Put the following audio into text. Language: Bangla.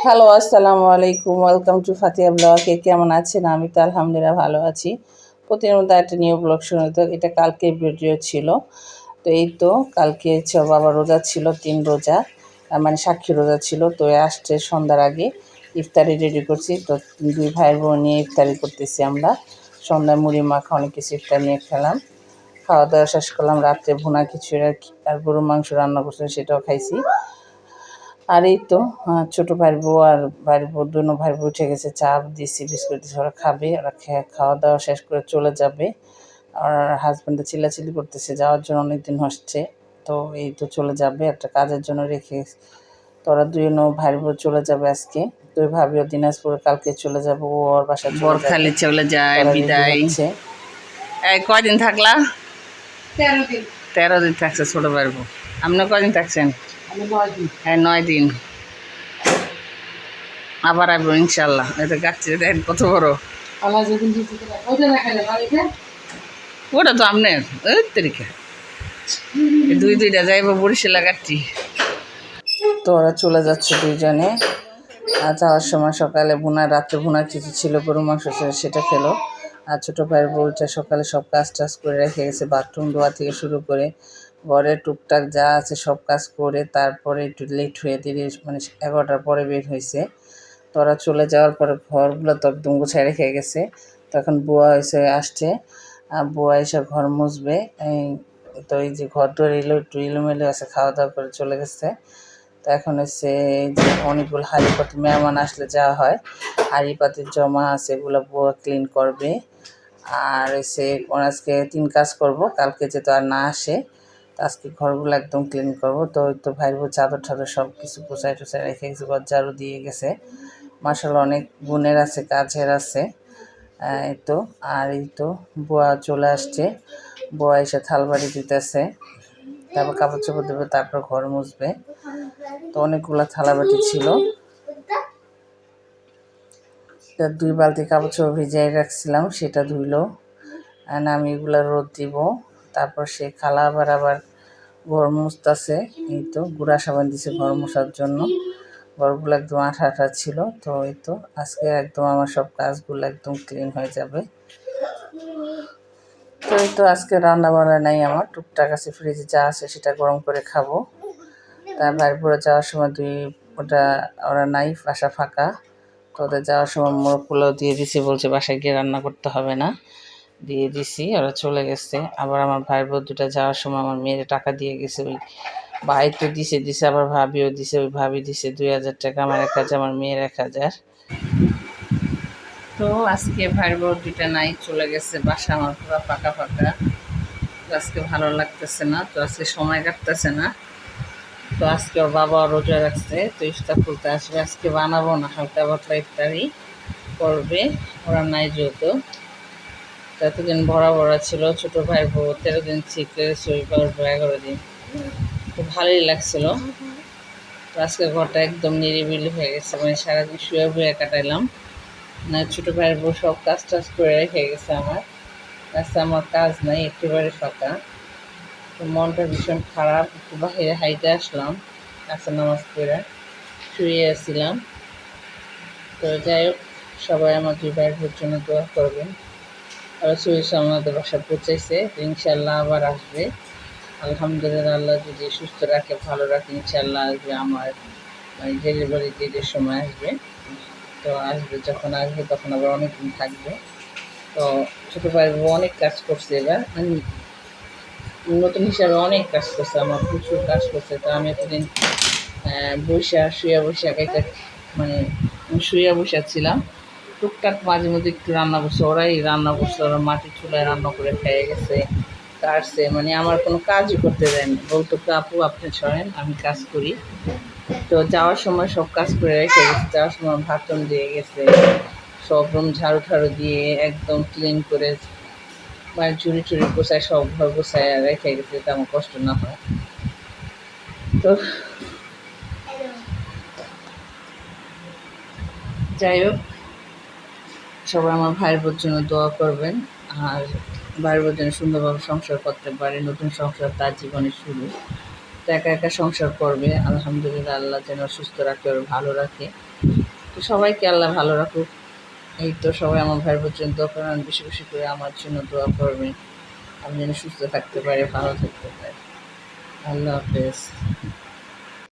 হ্যালো, আসসালামু আলাইকুম। Welcome to Fatiha blog. কেমন আছেন? আমি তো আলহামদুলিল্লাহ ভালো আছি। প্রতিদিনের মধ্যে একটা নিউ ব্লগ শুনে তো এটা কালকের ভিডিও ছিল। তো এই তো কালকে বাবা রোজা ছিল, 3 রোজা, মানে সাক্ষী রোজা ছিল। তো আসছে সন্ধ্যার আগে ইফতারি রেডি করছি। তো 2 ভাই বোন নিয়ে ইফতারি করতেছি আমরা। সন্ধ্যায় মুড়ি মাখা অনেক কিছু ইফতার নিয়ে খেলাম, খাওয়া দাওয়া শেষ করলাম। রাত্রে ভুনা খিচুড়ি আর গরুর মাংস রান্না করছে, সেটাও খাইছি। আর এই তো ছোটো ভাইয়ের বউ আর ভাইয়ের বউ, দুনো ভাইয়ের বউ উঠে গেছে, চা দিছি, বিস্কুট দিছি, ওরা খাবে। ওরা খাওয়া দাওয়া শেষ করে চলে যাবে। আর হাজব্যান্ডে চিল্লাচিল্লি করতেছে যাওয়ার জন্য, অনেক দিন হচ্ছে। তো এই তো চলে যাবে, একটা কাজের জন্য রেখে। তো ওরা দুজনও ভাইয়ের বউ চলে যাবে আজকে। তো ভাবিও দিনাজপুরে কালকে চলে যাবো, ও ওর বাসা বরখালি চলে যায় বিদায়। এই কয়দিন থাকলা? 13 দিন। 13 দিন থাকছে ছোট ভাইয়ের বউ। আপনি কয়দিন থাকছেন? 9 দিন। হ্যাঁ 9 দিন। আবার আসবো ইনশাল্লাহ। এটা গাছটি দেখেন কত বড়। ওটা তো আপনার ওই তরিকা 2-2টা যাইব বরিশালা গাছটি। তো ওরা চলে যাচ্ছে দুইজনে। আর যাওয়ার সময় সকালে রাত্রে ভুনার কিছু ছিল, গরু মাংস ছিল, সেটা খেলো। আর ছোটো ভাইয়ের বউটা সকালে সব কাজ টাজ করে রেখে গেছে, বাথরুম ধোয়া থেকে শুরু করে ঘরের টুকটাক যা আছে সব কাজ করে তারপরে একটু লেট হয়ে দেরি, মানে 11টার পরে বের হয়েছে। তো ওরা চলে যাওয়ার পরে ঘরগুলো তো একদম গুছাই রেখে গেছে। তখন বুয়া এসে আসছে, বুয়া এসে ঘর মুছবে। তো এই যে ঘর দর একটু এলোমেলো আছে, খাওয়া দাওয়া করে চলে গেছে। তো এখন হচ্ছে যে অনেকগুলো হাঁড়ি পাতি, মেহমান আসলে যাওয়া হয়, হাঁড়ি পাতির জমা আছে, এগুলো বুয়া ক্লিন করবে। আর হচ্ছে আজকে 3 কাজ করব, কালকে যেহেতু আর না আসে, তো আজকে ঘরগুলো একদম ক্লিন করব। তো ওই তো ভাইয়ের বউ চাদর ঠাদর সব কিছু গুছাই টুছাই রেখে গেছে, ঘর ঝাড়ু দিয়ে গেছে। মাসাল্লাহ অনেক গুণের আছে, কাজের আছে। এই তো আর এই তো বুয়া চলে আসছে, বুয়া এসে থালবাড়ি দিতেছে, তারপর কাপড় চোপড় দেবে, তারপর ঘর মুছবে। তো অনেকগুলো থালাবাটি ছিল, 2 বালতি কাপড় চোপড় ভিজিয়ে রাখছিলাম, সেটা ধুইলো। আমি এগুলো রোদ দিব। তারপর সে খালা আবার ঘর মুছতেছে। এই তো গুঁড়া সাবান দিছে ঘর মোছার জন্য, ঘরগুলো একদম আঠা আঠা ছিল। তো এই তো আজকে একদম আমার সব কাজগুলো একদম ক্লিন হয়ে যাবে। তো এই তো আজকে রান্না বান্না নাই আমার, টুকটাক আছে, ফ্রিজে যা আছে সেটা গরম করে খাবো। তার বাইরে যাওয়ার সময় ওরা নাই, বাসা ফাঁকা। তো ওদের যাওয়ার সময় মোরগ পোলাও দিয়ে দিছি, বলছে বাসায় গিয়ে রান্না করতে হবে না, দিয়ে দিছি, ওরা চলে গেছে। আবার আমার ভাইয়ের বউ দুটা যাওয়ার সময় আমার মেয়ের টাকা দিয়ে গেছে, ওই ভাই তো দিছে, আবার ভাবিও দিছে, ওই ভাবি দিছে 2000 টাকা, আমার 1000, আমার মেয়ের 1000। তো আজকে ভাইয়ের বউ দুটা নাই, চলে গেছে, বাসা আমার পুরো ফাঁকা ফাঁকা। তো আজকে ভালো লাগতেছে না, তো আজকে সময় কাটতেছে না। তো আজকে ওর বাবা রোজা রাখছে, তো ইফতার করতে আসবে। আজকে বানাবো না, হালকা পাতলা ইফতারি করবে, ওরা নাই যেহেতু। এতদিন ভরা ছিল, ছোটো ভাই বউ 13 দিন শিখলে, শরীর 11 দিন, খুব ভালোই লাগছিল। তো আজকে ঘরটা একদম নিরিবিলি হয়ে গেছে, মানে সারাদিন শুয়ে বয়ে কাটাইলাম। না ছোটো ভাইয়ের বউ সব কাজ টাজ করে রেখে গেছে, আমার কাজ নাই, একেবারে ফাঁকা। তো মনটা ভীষণ খারাপ, একটু বাহিরে হাইটে আসলাম, আসর নামাজ পড়ে শুয়ে আসছিলাম। তো যাই হোক, সবাই আমার 2 ভাইয়ের বউর জন্য দোয়া করবেন। আর সুইস আমাদের বাসা পৌঁছাইছে, ইনশাল্লাহ আবার আসবে। আলহামদুলিল্লাহ, আল্লাহ যদি সুস্থ রাখে, ভালো রাখে, ইনশাল্লাহ আসবে। আমার মানে ডেলিভারি ডেটের সময় আসবে। তো আসবে, যখন আসবে তখন আবার অনেকদিন থাকবে। তো ছোটো ভাইয়ের বউ অনেক কাজ করছে, এবার নতুন হিসাবে অনেক কাজ করছে, আমার প্রচুর কাজ করছে। তো আমি এতদিন মানে শুয়ে বসে ছিলাম, টুকটাক মাঝে মধ্যে একটু রান্না করছে, ওরাই রান্না করছে, ওরা মাটির চুলায় রান্না করে খেয়ে গেছে, কাটছে, মানে আমার কোনো কাজই করতে দেয়নি। বলতো আপু আপনি ছড়েন, আমি কাজ করি। তো যাওয়ার সময় সব কাজ করে রেখে গেছে, যাওয়ার সময় ভাতন দিয়ে গেছে, সব রুম ঝাড়ু ঠাড়ু দিয়ে একদম ক্লিন করে, মানে চুরি গোছায়, সব ঘর গোছায় রেখে গেছে, যাতে আমার কষ্ট না হয়। তো যাই হোক, সবাই আমার ভাইয়ের বোর জন্য দোয়া করবেন। আর ভাইয়ের বোর যেন সুন্দরভাবে সংসার করতে পারে, নতুন সংসার তার জীবনে শুরু। তো একা একা সংসার করবে, আলহামদুলিল্লাহ, আল্লাহ যেন সুস্থ রাখে, ওর ভালো রাখে। তো সবাইকে আল্লাহ ভালো রাখুক। এই তো সবাই আমার ভাই বোনের দোয়া করেন, বেশি বেশি করে আমার জন্য দোয়া করবেন, আমি যেন সুস্থ থাকতে পারি, ভালো থাকতে পারি। আল্লাহ হাফেজ।